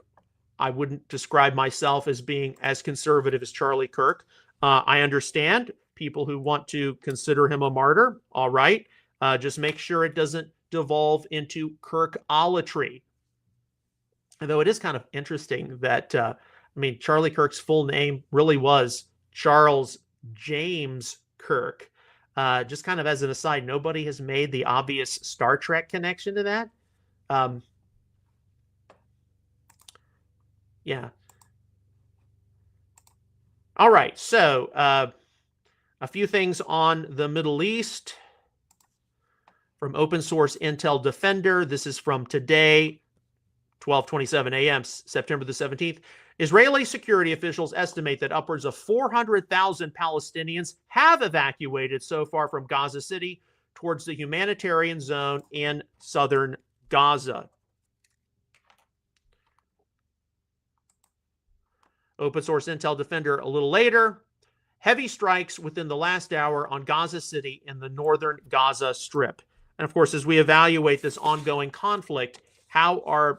I wouldn't describe myself as being as conservative as Charlie Kirk. I understand people who want to consider him a martyr. All right. Just make sure it doesn't devolve into Kirkolatry. Although it is kind of interesting that, Charlie Kirk's full name really was Charles James Kirk. Just kind of as an aside, nobody has made the obvious Star Trek connection to that. Yeah. All right. So a few things on the Middle East from Open Source Intel Defender. This is from today, 12:27 a.m., September the 17th. Israeli security officials estimate that upwards of 400,000 Palestinians have evacuated so far from Gaza City towards the humanitarian zone in southern Gaza. Open Source Intel Defender a little later. Heavy strikes within the last hour on Gaza City in the northern Gaza Strip. And of course, as we evaluate this ongoing conflict, how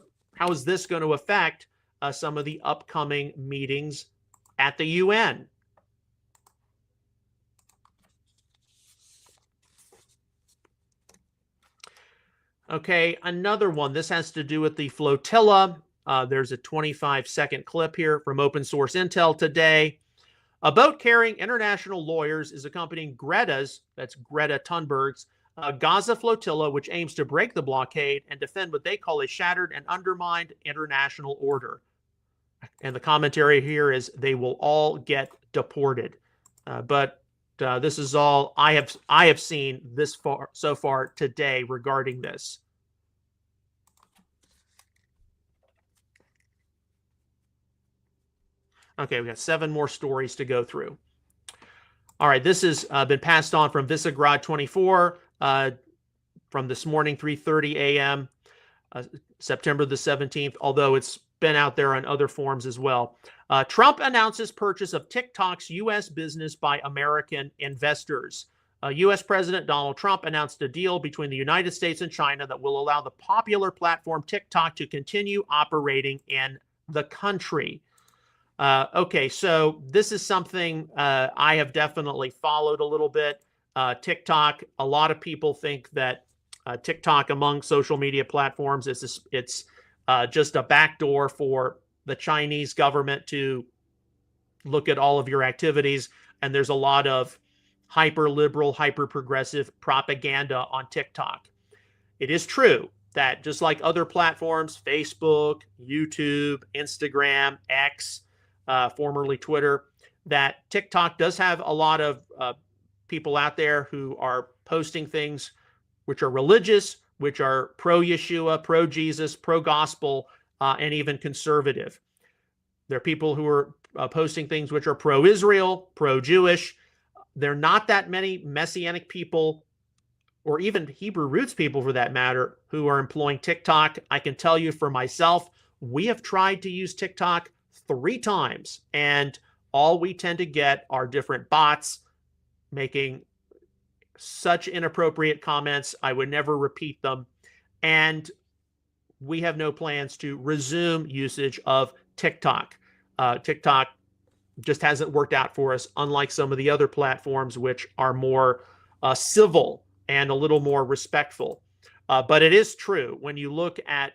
is this going to affect some of the upcoming meetings at the UN? Okay, another one. This has to do with the flotilla. There's a 25-second clip here from Open Source Intel today. A boat carrying international lawyers is accompanying that's Greta Thunberg's, Gaza flotilla, which aims to break the blockade and defend what they call a shattered and undermined international order. And the commentary here is they will all get deported. But this is all I have seen so far today regarding this. Okay, we got 7 more stories to go through. All right, this has been passed on from Visegrad 24 from this morning, 3:30 a.m., September the 17th, although it's been out there on other forms as well. Trump announces purchase of TikTok's U.S. business by American investors. U.S. President Donald Trump announced a deal between the United States and China that will allow the popular platform TikTok to continue operating in the country. Okay, so this is something I have definitely followed a little bit. TikTok, a lot of people think that TikTok among social media platforms it's just a backdoor for the Chinese government to look at all of your activities. And there's a lot of hyper liberal, hyper progressive propaganda on TikTok. It is true that just like other platforms, Facebook, YouTube, Instagram, X, formerly Twitter, that TikTok does have a lot of people out there who are posting things which are religious, which are pro-Yeshua, pro-Jesus, pro-gospel, and even conservative. There are people who are posting things which are pro-Israel, pro-Jewish. There are not that many Messianic people, or even Hebrew roots people for that matter, who are employing TikTok. I can tell you for myself, we have tried to use TikTok 3 times, and all we tend to get are different bots making such inappropriate comments. I would never repeat them. And we have no plans to resume usage of TikTok. TikTok just hasn't worked out for us, unlike some of the other platforms, which are more civil and a little more respectful. But it is true when you look at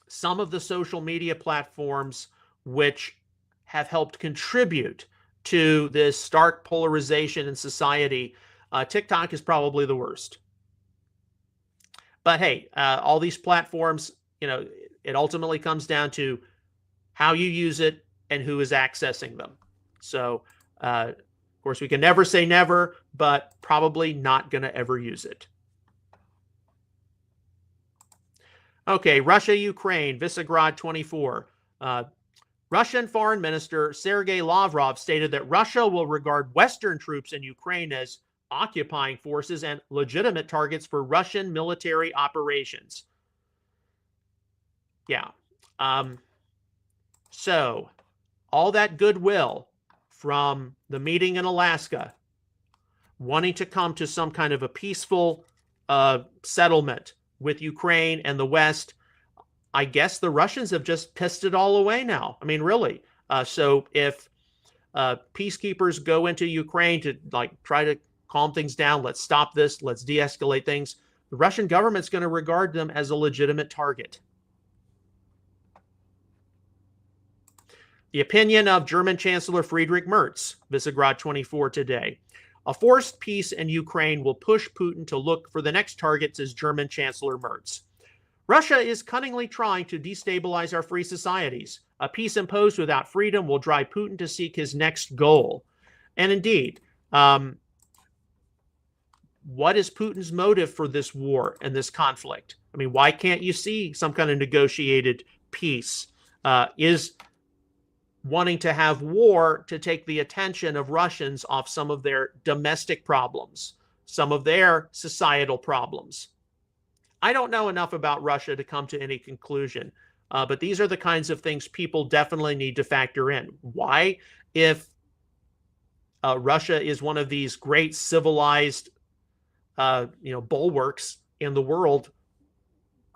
some of the social media platforms which have helped contribute to this stark polarization in society, TikTok is probably the worst. But hey, all these platforms, it ultimately comes down to how you use it and who is accessing them. So, of course, we can never say never, but probably not going to ever use it. Okay, Russia, Ukraine, Visegrad 24. Russian Foreign Minister Sergei Lavrov stated that Russia will regard Western troops in Ukraine as occupying forces and legitimate targets for Russian military operations. Yeah. So, all that goodwill from the meeting in Alaska, wanting to come to some kind of a peaceful settlement with Ukraine and the West, I guess the Russians have just pissed it all away now. I mean, really. So if peacekeepers go into Ukraine to try to calm things down, let's stop this, let's de-escalate things, the Russian government's going to regard them as a legitimate target. The opinion of German Chancellor Friedrich Merz, Visegrad 24 today. A forced peace in Ukraine will push Putin to look for the next target, says German Chancellor Merz. Russia is cunningly trying to destabilize our free societies. A peace imposed without freedom will drive Putin to seek his next goal. And indeed, what is Putin's motive for this war and this conflict? I mean, why can't you see some kind of negotiated peace? Is wanting to have war to take the attention of Russians off some of their domestic problems, some of their societal problems. I don't know enough about Russia to come to any conclusion, but these are the kinds of things people definitely need to factor in. Why, if Russia is one of these great civilized, bulwarks in the world,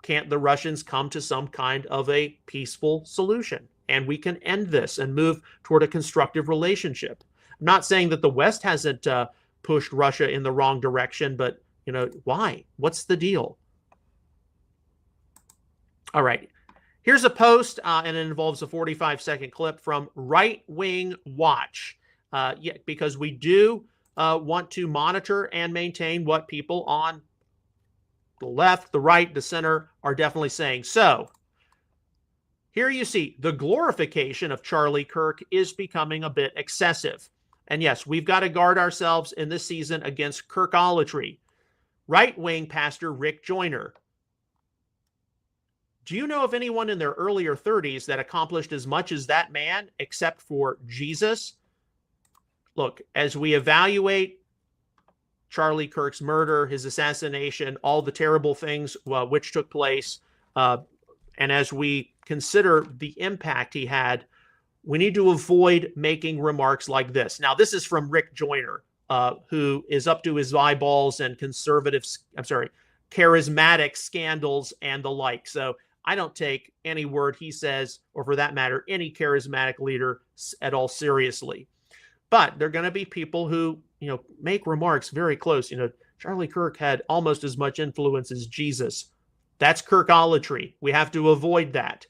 can't the Russians come to some kind of a peaceful solution? And we can end this and move toward a constructive relationship. I'm not saying that the West hasn't pushed Russia in the wrong direction, but why? What's the deal? All right. Here's a post, and it involves a 45-second clip from Right Wing Watch. Because we do want to monitor and maintain what people on the left, the right, the center are definitely saying. So here you see the glorification of Charlie Kirk is becoming a bit excessive. And yes, we've got to guard ourselves in this season against Kirkolatry. Right-wing pastor Rick Joyner. Do you know of anyone in their earlier 30s that accomplished as much as that man, except for Jesus? Look, as we evaluate Charlie Kirk's murder, his assassination, all the terrible things which took place, and as we consider the impact he had, we need to avoid making remarks like this. Now, this is from Rick Joyner, who is up to his eyeballs in charismatic scandals and the like. So I don't take any word he says, or for that matter, any charismatic leader at all seriously. But there are going to be people who, make remarks very close. Charlie Kirk had almost as much influence as Jesus. That's Kirkolatry. We have to avoid that.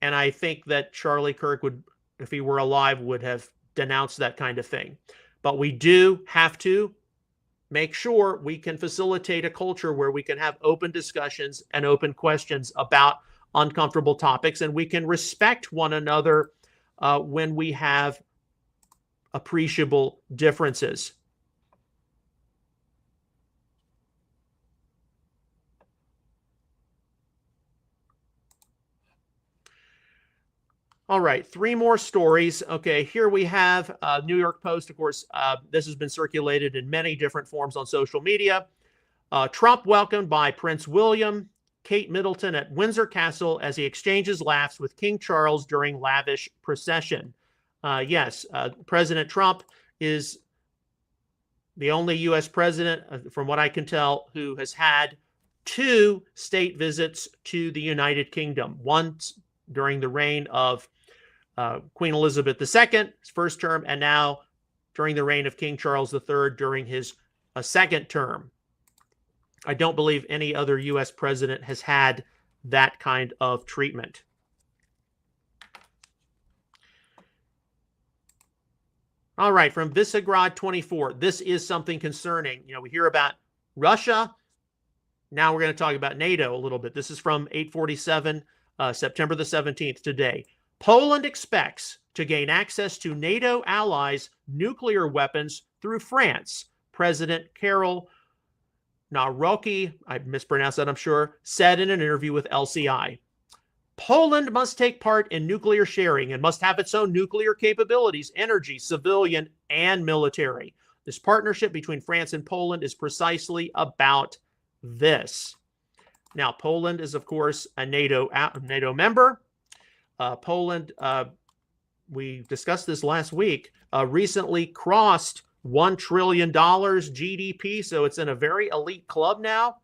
And I think that Charlie Kirk would, if he were alive, would have denounced that kind of thing. But we do have to make sure we can facilitate a culture where we can have open discussions and open questions about uncomfortable topics, and we can respect one another when we have appreciable differences. All right, 3 more stories. Okay, here we have New York Post. Of course, this has been circulated in many different forms on social media. Trump welcomed by Prince William, Kate Middleton at Windsor Castle as he exchanges laughs with King Charles during lavish procession. Yes, President Trump is the only U.S. president, from what I can tell, who has had 2 state visits to the United Kingdom. Once during the reign of Queen Elizabeth II, his first term, and now during the reign of King Charles III during his second term. I don't believe any other U.S. president has had that kind of treatment. All right, from Visegrad 24, this is something concerning. We hear about Russia. Now we're going to talk about NATO a little bit. This is from 847, September the 17th, today. Poland expects to gain access to NATO allies' nuclear weapons through France. President Karol Nawrocki, I mispronounced that, I'm sure, said in an interview with LCI. Poland must take part in nuclear sharing and must have its own nuclear capabilities, energy, civilian, and military. This partnership between France and Poland is precisely about this. Now, Poland is, of course, a NATO member. Poland, we discussed this last week, recently crossed $1 trillion GDP, so it's in a very elite club now.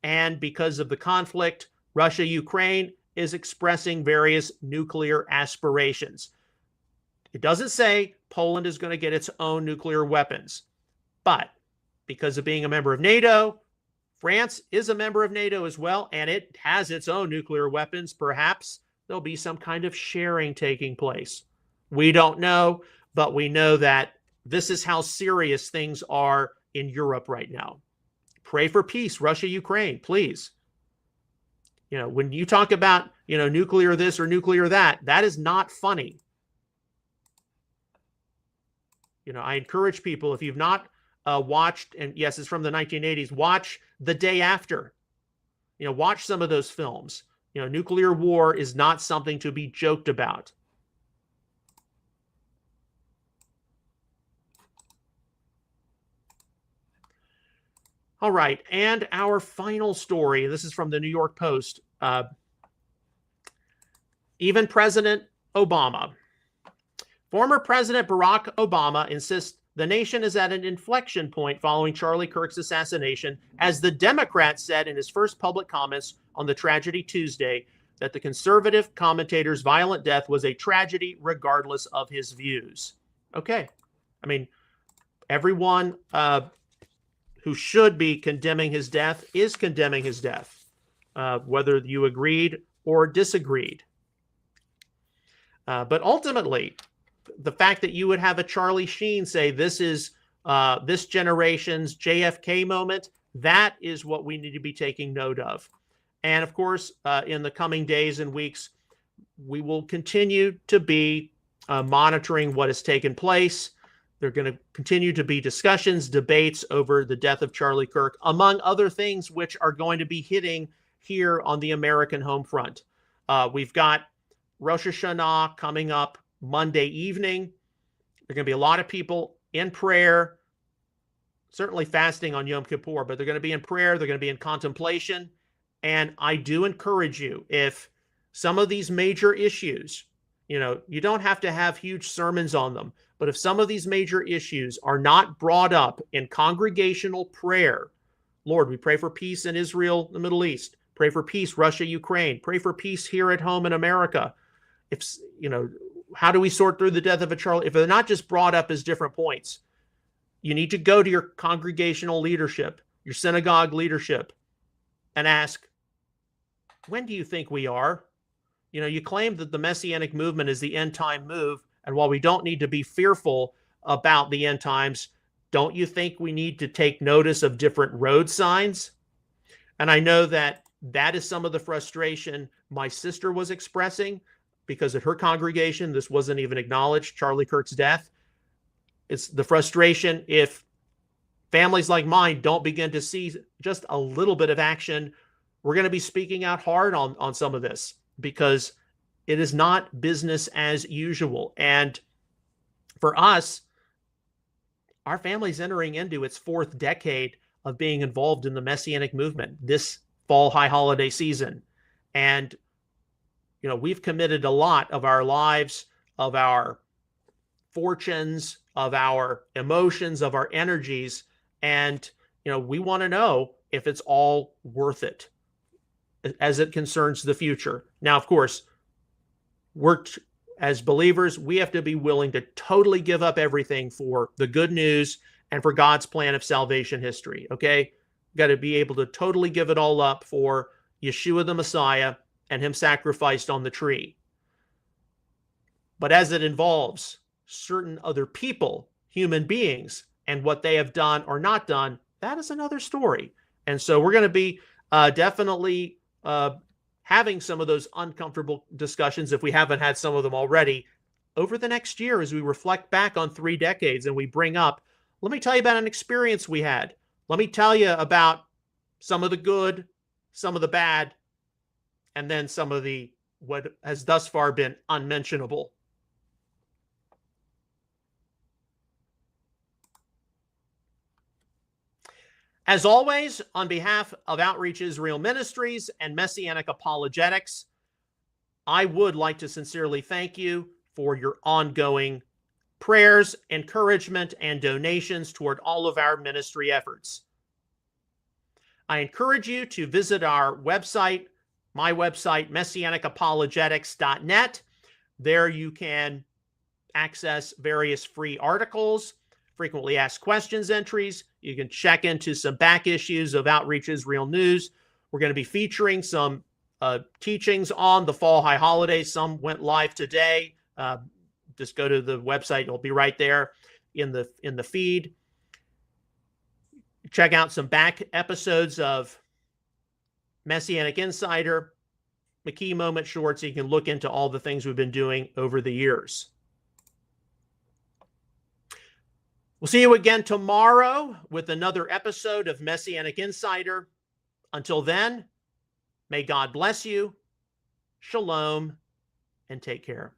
And because of the conflict, Russia-Ukraine is expressing various nuclear aspirations. It doesn't say Poland is going to get its own nuclear weapons, but because of being a member of NATO, France is a member of NATO as well, and it has its own nuclear weapons. Perhaps there'll be some kind of sharing taking place. We don't know, but we know that this is how serious things are in Europe right now. Pray for peace, Russia, Ukraine, please. When you talk about, nuclear this or nuclear that, that is not funny. I encourage people, if you've not watched, and yes, it's from the 1980s, watch The Day After. Watch some of those films. Nuclear war is not something to be joked about. All right, and our final story, this is from the New York Post. Even President Obama. Former President Barack Obama insists The nation is at an inflection point following Charlie Kirk's assassination, as the Democrat said in his first public comments on the tragedy Tuesday, that the conservative commentator's violent death was a tragedy regardless of his views. Okay. I mean, everyone who should be condemning his death is condemning his death, whether you agreed or disagreed. But ultimately, the fact that you would have a Charlie Sheen say this is this generation's JFK moment, that is what we need to be taking note of. And of course, in the coming days and weeks, we will continue to be monitoring what has taken place. There are going to continue to be discussions, debates over the death of Charlie Kirk, among other things which are going to be hitting here on the American home front. We've got Rosh Hashanah coming up Monday evening. There are going to be a lot of people in prayer, certainly fasting on Yom Kippur, but they're going to be in prayer. They're going to be in contemplation. And I do encourage you, if some of these major issues, you don't have to have huge sermons on them, but if some of these major issues are not brought up in congregational prayer, Lord, we pray for peace in Israel, the Middle East, pray for peace, Russia, Ukraine, pray for peace here at home in America. If, how do we sort through the death of a Charlie? If they're not just brought up as different points, you need to go to your congregational leadership, your synagogue leadership, and ask, when do you think we are? You claim that the Messianic movement is the end time move. And while we don't need to be fearful about the end times, don't you think we need to take notice of different road signs? And I know that that is some of the frustration my sister was expressing, because at her congregation, this wasn't even acknowledged, Charlie Kirk's death. It's the frustration if families like mine don't begin to see just a little bit of action. We're going to be speaking out hard on some of this, because it is not business as usual. And for us, our family's entering into its 4th decade of being involved in the Messianic movement this fall high holiday season. And, we've committed a lot of our lives, of our fortunes, of our emotions, of our energies. And, we want to know if it's all worth it as it concerns the future. Now, of course, as believers, we have to be willing to totally give up everything for the good news and for God's plan of salvation history. Okay. Got to be able to totally give it all up for Yeshua the Messiah and him sacrificed on the tree. But as it involves certain other people, human beings, and what they have done or not done, that is another story. And so we're going to be definitely having some of those uncomfortable discussions, if we haven't had some of them already, over the next year as we reflect back on 3 decades and we bring up, let me tell you about an experience we had. Let me tell you about some of the good, some of the bad, and then some of the what has thus far been unmentionable. As always, on behalf of Outreach Israel Ministries and Messianic Apologetics, I would like to sincerely thank you for your ongoing prayers, encouragement, and donations toward all of our ministry efforts. I encourage you to visit our website, my website, messianicapologetics.net. There you can access various free articles, frequently asked questions entries. You can check into some back issues of Outreach Israel News. We're going to be featuring some teachings on the fall high holidays. Some went live today. Just go to the website. It'll be right there in the feed. Check out some back episodes of Messianic Insider, McKee Moment Shorts. So you can look into all the things we've been doing over the years. We'll see you again tomorrow with another episode of Messianic Insider. Until then, may God bless you, shalom, and take care.